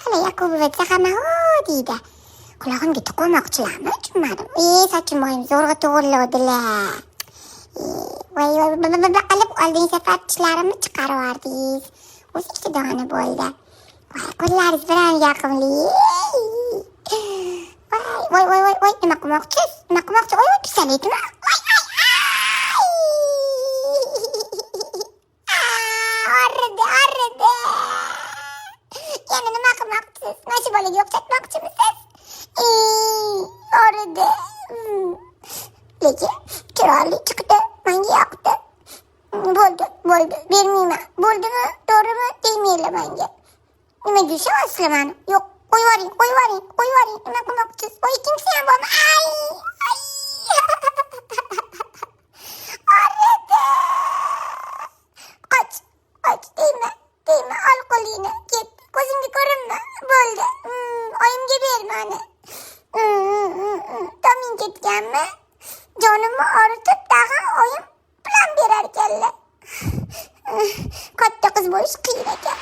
hali Yakubov etsa hamma ho deydi. Qulog'imga tiqilmoqchilarmi tushunmadim. Sochim zo'rg'a to'g'rilavdilar. Voy qilib oldingi safar tishlarimni chiqarib yubordingiz. O'zi ikkita dona bo'ldi. Voy qo'llaringiz bilan yoqimli. Voy nima qilmoqchisiz? Voy pistoletmi? Arridi. Yana nima qilmoqchisiz? Mana bolaga o'xshatmoqchimisiz? Arridi. Lekin chiroyli chiqdi, menga yoqdi. Bo'ldi, bermayman. Bo'ldimi, to'g'rimi, tegmanglar menga. Nima deyishyapsizlar meni? Yo'q, qo'yvoring. Nima qilmoqchisiz? Voy ikkinchisi ham bormi? Arridi. Qoch, tegma, ol qo'lingni, ket. Ko'zimga ko'rinma. Bo'ldi. Oyimga ber meni. Toming ketganmi? Jonimni og'ritib, tag'in oyim bilan berar ekanlar. Katta qiz bo'lish qiyin ekan.